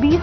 20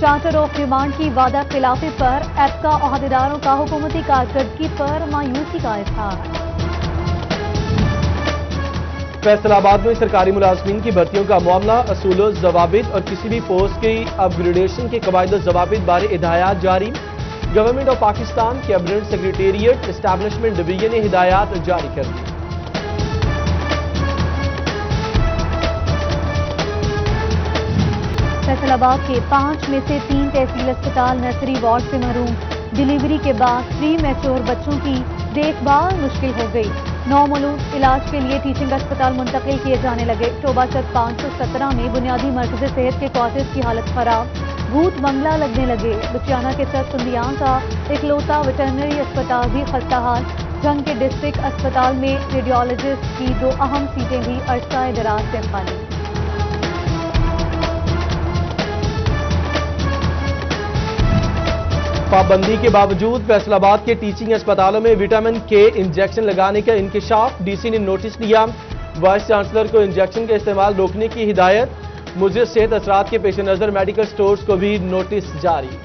charter of demand کی وعدہ خلافی پر ایپکا عہدیداروں کا حکومتی کارکردگی پر مایوسی کا اظہار۔ فیصل آباد میں سرکاری ملازمین کی بھرتیوں کا معاملہ، اصول و ضوابط اور کسی بھی پوسٹ کی اپ گریڈیشن کے قواعد و ضوابط بارے ہدایات جاری۔ Government of Pakistan cabinet secretariat establishment division نے ہدایات جاری کر دی۔ فیصل آباد کے 5 میں سے 3 تحصیل اسپتال نرسری وارڈ سے محروم، ڈیلیوری کے بعد پری میچور بچوں کی دیکھ بھال مشکل ہو گئی۔ نومولود علاج کے لیے ٹیچنگ اسپتال منتقل کیے جانے لگے۔ ٹوبہ چک 517 میں بنیادی مرکز صحت کے کوارٹرز کی حالت خراب، بھوت بنگلہ لگنے لگے۔ بچیانہ کے چک سندیاں کا اکلوتا ویٹرنری اسپتال بھی خستہ حال۔ جنگ کے ڈسٹرکٹ اسپتال میں ریڈیولوجسٹ کی 2 اہم سیٹیں بھی عرصہ دراز سے خالی۔ پابندی کے باوجود فیصل آباد کے ٹیچنگ اسپتالوں میں وٹامن کے انجیکشن لگانے کا انکشاف، ڈی سی نے نوٹس دیا۔ وائس چانسلر کو انجیکشن کا استعمال روکنے کی ہدایت۔ مضر صحت اثرات کے پیش نظر میڈیکل سٹورز کو بھی نوٹس جاری۔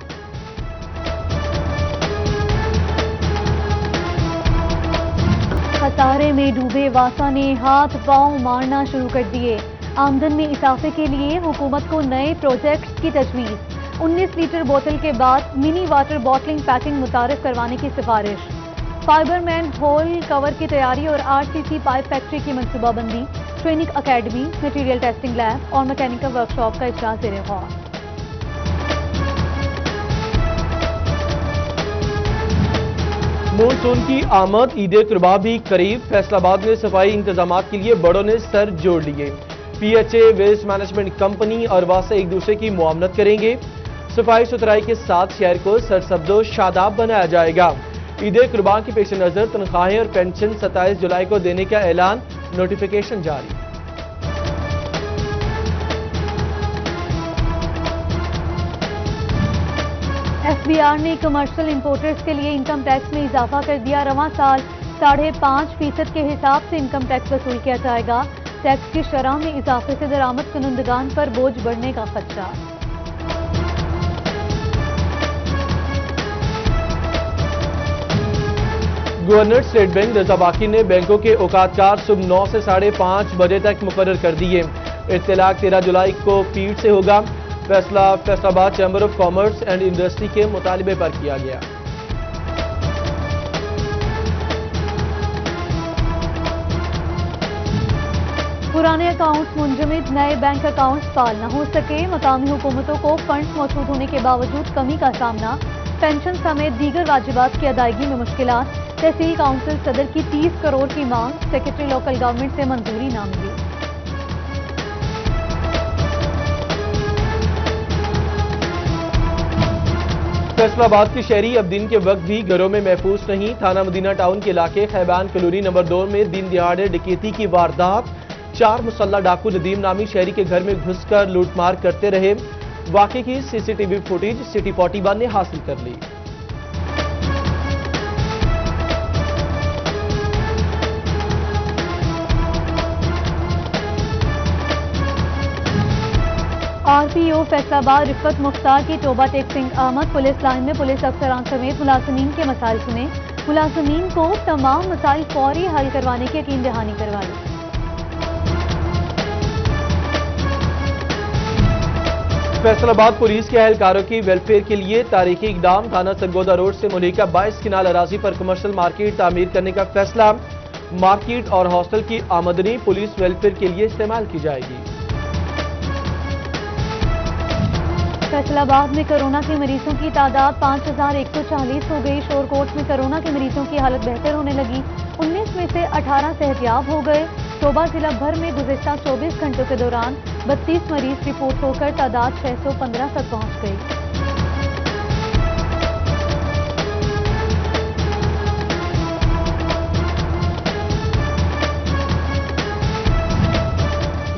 خسارے میں ڈوبے واسا نے ہاتھ پاؤں مارنا شروع کر دیے۔ آمدن میں اضافے کے لیے حکومت کو نئے پروجیکٹس کی تجویز۔ 19 لیٹر بوتل کے بعد منی واٹر بوٹلنگ پیکنگ متعارف کروانے کی سفارش۔ فائبر مین ہول کور کی تیاری اور RCC پائپ فیکٹری کی منصوبہ بندی۔ Training academy, material testing lab اور میکینیکل ورکشاپ کا اجرا زیر غور۔ مونسون کی آمد، عید قرباں بھی قریب۔ فیصل آباد میں صفائی انتظامات کے لیے بڑوں نے سر جوڑ لیے۔ PHA ویسٹ مینجمنٹ کمپنی اور واسا ایک دوسرے کی معاونت کریں گے۔ صفائی ستھرائی کے ساتھ شہر کو سرسبز و شاداب بنایا جائے گا۔ عید قرباں کے پیش نظر تنخواہیں اور پینشن 27 جولائی کو دینے کا اعلان، نوٹیفیکیشن جاری۔ FBR نے کمرشل امپورٹرز کے لیے انکم ٹیکس میں اضافہ کر دیا۔ رواں سال 5.5% کے حساب سے انکم ٹیکس وصول کیا جائے گا۔ ٹیکس کی شرح میں اضافے سے درآمد کنندگان پر بوجھ بڑھنے کا خدشہ۔ گورنر اسٹیٹ بینک رضا باقی نے بینکوں کے اوقات کار صبح 9 سے 5:30 بجے تک مقرر کر دیے۔ اطلاق 13 جولائی کو پیڑ سے ہوگا۔ فیصلہ فیصل آباد chamber of commerce and industry کے مطالبے پر کیا گیا۔ پرانے اکاؤنٹس منجمد، نئے بینک اکاؤنٹس فعال نہ ہو سکے۔ مقامی حکومتوں کو فنڈز موجود ہونے کے باوجود کمی کا سامنا۔ پینشن سمیت دیگر واجبات کی ادائیگی میں مشکلات۔ تحصیل کونسل صدر کی 30 کروڑ کی مانگ، سیکرٹری لوکل گورنمنٹ سے منظوری نہ ملی۔ فیصل آباد کے شہری اب دن کے وقت بھی گھروں میں محفوظ نہیں۔ تھانہ مدینہ ٹاؤن کے علاقے خیبان کلوری نمبر 2 میں دن دہاڑے ڈکیتی کی واردات۔ 4 مسلح ڈاکو ندیم نامی شہری کے گھر میں گھس کر لوٹ مار کرتے رہے۔ واقعے کی CCTV فوٹیج سٹی 41 نے حاصل کر لی۔ RPO فیصل آباد رفت مختار کی توبہ ٹیکسنگ آمد۔ پولیس لائن میں پولیس افسران سمیت ملازمین کے مسائل سنے۔ ملازمین کو تمام مسائل فوری حل کروانے کی یقین دہانی کروائی۔ فیصل آباد پولیس کے اہلکاروں کی ویلفیئر کے لیے تاریخی اقدام۔ تھانہ سرگودا روڈ سے ملحقہ 22 کنال اراضی پر کمرشل مارکیٹ تعمیر کرنے کا فیصلہ۔ مارکیٹ اور ہاسٹل کی آمدنی پولیس ویلفیئر کے لیے استعمال کی جائے گی۔ فیصل آباد میں کورونا کے مریضوں کی تعداد 5140 ہو گئی۔ شور کوٹ میں کورونا کے مریضوں کی حالت بہتر ہونے لگی۔ 19 میں سے 18 صحتیاب ہو گئے۔ توبہ ضلع بھر میں گزشتہ 24 گھنٹوں کے دوران 32 مریض رپورٹ ہو کر تعداد 615 تک پہنچ گئی۔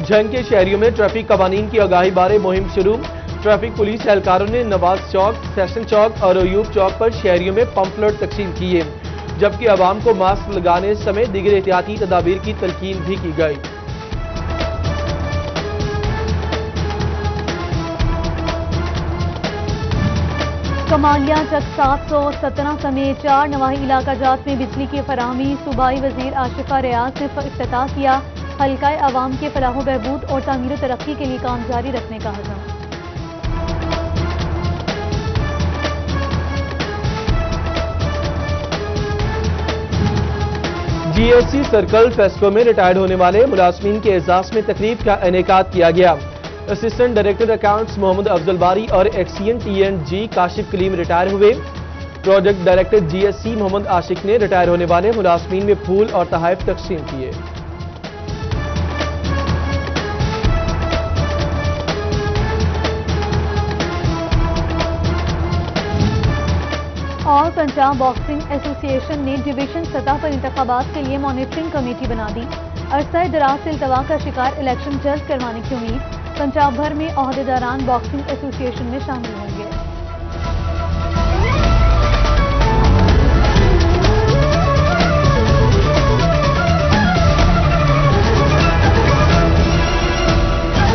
جنگ کے شہریوں میں ٹریفک قوانین کی آگاہی بارے مہم شروع۔ ٹریفک پولیس اہلکاروں نے نواز چوک، سیشن چوک اور ایوب چوک پر شہریوں میں پمفلٹ تقسیم کیے، جبکہ عوام کو ماسک لگانے سمیت دیگر احتیاطی تدابیر کی تلقین بھی کی گئی۔ کمالیہ چک 717 سمیت 4 نواحی علاقہ جات میں بجلی کی فراہمی صوبائی وزیر آشفہ ریاض نے افتتاح کیا. حلقہ عوام کے فلاح و بہبود اور تعمیر و ترقی کے لیے کام جاری رکھنے کا عزم. جی ایس سی سرکل فیسکو میں ریٹائرڈ ہونے والے ملازمین کے اعزاز میں تقریب کا انعقاد کیا گیا. Assistant director accounts Muhammad Afzal Bari اور XEN T and G Kashif Kaleem retire ہوئے. Project director G S C Muhammad Ashiq نے ریٹائر ہونے والے ملازمین میں پھول اور تحائف تقسیم کیے. اور پنجاب باکسنگ ایسوسی ایشن نے ڈویژن سطح پر انتخابات کے لیے مانیٹرنگ کمیٹی بنا دی. عرصہ دراز سے التوا کا شکار الیکشن جلد کروانے کی امید. پنجاب بھر میں عہدیداران باکسنگ ایسوسی ایشن میں شامل ہوں گے.